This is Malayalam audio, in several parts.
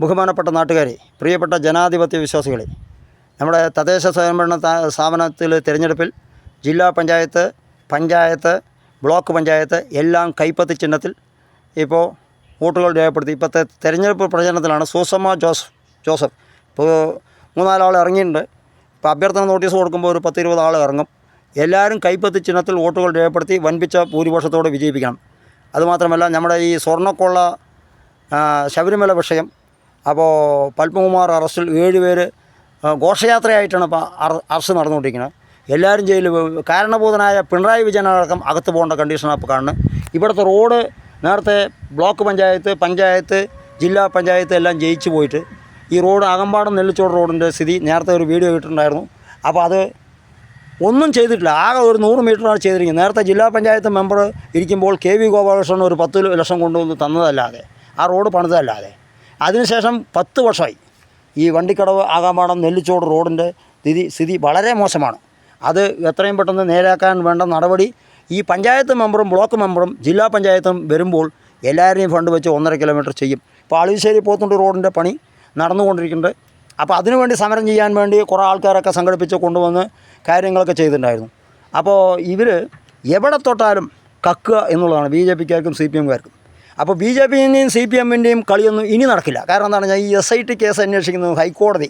ബഹുമാനപ്പെട്ട നാട്ടുകാരെ, പ്രിയപ്പെട്ട ജനാധിപത്യ വിശ്വാസികളെ, നമ്മുടെ തദ്ദേശ സ്വയംഭരണ സ്ഥാപനത്തിൽ തിരഞ്ഞെടുപ്പിൽ ജില്ലാ പഞ്ചായത്ത്, പഞ്ചായത്ത്, ബ്ലോക്ക് പഞ്ചായത്ത് എല്ലാം കൈപ്പത്തി ചിഹ്നത്തിൽ ഇപ്പോൾ വോട്ടുകൾ രേഖപ്പെടുത്തി. ഇപ്പോഴത്തെ തെരഞ്ഞെടുപ്പ് പ്രചരണത്തിലാണ് സൂസമ്മ ജോസഫ് ഇപ്പോൾ 3-4 ആൾ ഇറങ്ങിയിട്ടുണ്ട്. ഇപ്പോൾ അഭ്യർത്ഥന നോട്ടീസ് കൊടുക്കുമ്പോൾ ഒരു 10-20 ആൾ ഇറങ്ങും. എല്ലാവരും കൈപ്പത്തി ചിഹ്നത്തിൽ വോട്ടുകൾ രേഖപ്പെടുത്തി വൻപിച്ച ഭൂരിപക്ഷത്തോടെ വിജയിപ്പിക്കണം. അതുമാത്രമല്ല, നമ്മുടെ ഈ സ്വർണ്ണക്കൊള്ള ശബരിമല വിഷയം, അപ്പോൾ പത്മകുമാർ അറസ്റ്റിൽ 7 പേര് ഘോഷയാത്രയായിട്ടാണ് ഇപ്പോൾ അറസ്റ്റ് നടന്നുകൊണ്ടിരിക്കുന്നത്. എല്ലാവരും ജയിലിൽ, കാരണഭൂതനായ പിണറായി വിജയനടക്കം അകത്ത് പോകേണ്ട കണ്ടീഷനാണ് ഇപ്പോൾ കാണുന്നത്. ഇവിടുത്തെ റോഡ് നേരത്തെ ബ്ലോക്ക് പഞ്ചായത്ത്, പഞ്ചായത്ത്, ജില്ലാ പഞ്ചായത്ത് എല്ലാം ജയിച്ചു പോയിട്ട് ഈ റോഡ് അകമ്പാടം നെല്ലിച്ചോട് റോഡിൻ്റെ സ്ഥിതി നേരത്തെ ഒരു വീഡിയോ ഇട്ടിട്ടുണ്ടായിരുന്നു. അപ്പോൾ അത് ഒന്നും ചെയ്തിട്ടില്ല. ആകെ ഒരു 100 മീറ്ററാണ് ചെയ്തിരിക്കുന്നത്. നേരത്തെ ജില്ലാ പഞ്ചായത്ത് മെമ്പർ ഇരിക്കുമ്പോൾ KV ഗോപാലകൃഷ്ണൻ ഒരു 10 ലക്ഷം കൊണ്ടുവന്ന് തന്നതല്ലാതെ, ആ റോഡ് പണിതല്ലാതെ. അതിനുശേഷം 10 വർഷമായി ഈ വണ്ടിക്കടവ് ആകാമ്പാടം നെല്ലിച്ചോട് റോഡിൻ്റെ സ്ഥിതി വളരെ മോശമാണ്. അത് എത്രയും പെട്ടെന്ന് നേരാക്കാൻ വേണ്ട നടപടി ഈ പഞ്ചായത്ത് മെമ്പറും ബ്ലോക്ക് മെമ്പറും ജില്ലാ പഞ്ചായത്തും വരുമ്പോൾ എല്ലാവരെയും ഫണ്ട് വെച്ച് 1.5 കിലോമീറ്റർ ചെയ്യും. ഇപ്പോൾ അളവശ്ശേരി പോത്തുണ്ടി റോഡിൻ്റെ പണി നടന്നുകൊണ്ടിരിക്കുന്നുണ്ട്. അപ്പോൾ അതിനുവേണ്ടി സമരം ചെയ്യാൻ വേണ്ടി കുറേ ആൾക്കാരൊക്കെ സംഘടിപ്പിച്ച് കൊണ്ടുവന്ന് കാര്യങ്ങളൊക്കെ ചെയ്തിട്ടുണ്ടായിരുന്നു. അപ്പോൾ ഇവർ എവിടെ തൊട്ടാലും കക്കുക എന്നുള്ളതാണ് BJPക്കാർക്കും CPMകാർക്കും. അപ്പോൾ BJPൻ്റെയും CPMൻ്റെയും കളിയൊന്നും ഇനി നടക്കില്ല. കാരണം എന്താണെന്ന് വെച്ചാൽ ഈ SIT കേസ് അന്വേഷിക്കുന്നതും ഹൈക്കോടതി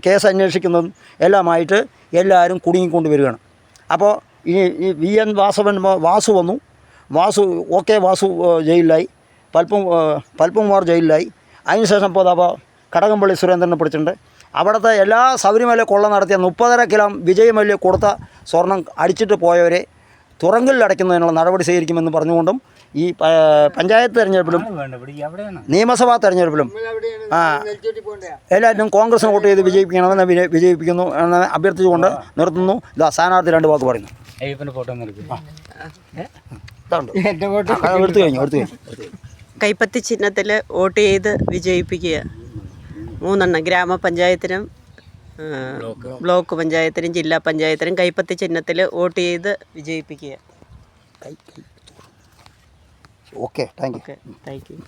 കേസ് അന്വേഷിക്കുന്നതും എല്ലാമായിട്ട് എല്ലാവരും കുടുങ്ങിക്കൊണ്ട് വരികയാണ്. അപ്പോൾ ഈ VN വാസു വന്നു. വാസു ജയിലിലായി, പത്മകുമാർ ജയിലിലായി. അതിനുശേഷം ഇപ്പോൾ കടകംപള്ളി സുരേന്ദ്രനെ പിടിച്ചിട്ടുണ്ട്. അവിടുത്തെ എല്ലാ ശബരിമല കൊള്ള നടത്തിയ 30.5 കിലോ വിജയമല്യ കൊടുത്ത സ്വർണം അടിച്ചിട്ട് പോയവരെ തുറങ്കലിൽ അടയ്ക്കുന്നതിനുള്ള നടപടി സ്വീകരിക്കുമെന്ന് പറഞ്ഞുകൊണ്ടും ഈ പഞ്ചായത്ത് തെരഞ്ഞെടുപ്പിലും നിയമസഭാ തെരഞ്ഞെടുപ്പിലും എല്ലാവരും കോൺഗ്രസിന് വോട്ട് ചെയ്ത് വിജയിപ്പിക്കണമെന്ന് വിജയിപ്പിക്കുന്നു എന്ന് അഭ്യർത്ഥിച്ചുകൊണ്ട് നിർത്തുന്നു. ഇതാ സ്ഥാനാർത്ഥി 2 വാക്ക് പറയുന്നു. എടുത്തു കഴിഞ്ഞു. കൈപ്പത്തി ചിഹ്നത്തിൽ വോട്ട് ചെയ്ത് വിജയിപ്പിക്കുക. 3 ഗ്രാമപഞ്ചായത്തിനും ബ്ലോക്ക് പഞ്ചായത്തിനും ജില്ലാ പഞ്ചായത്തിനും കൈപ്പത്തി ചിഹ്നത്തിൽ വോട്ട് ചെയ്ത് വിജയിപ്പിക്കുക. Okay, thank you.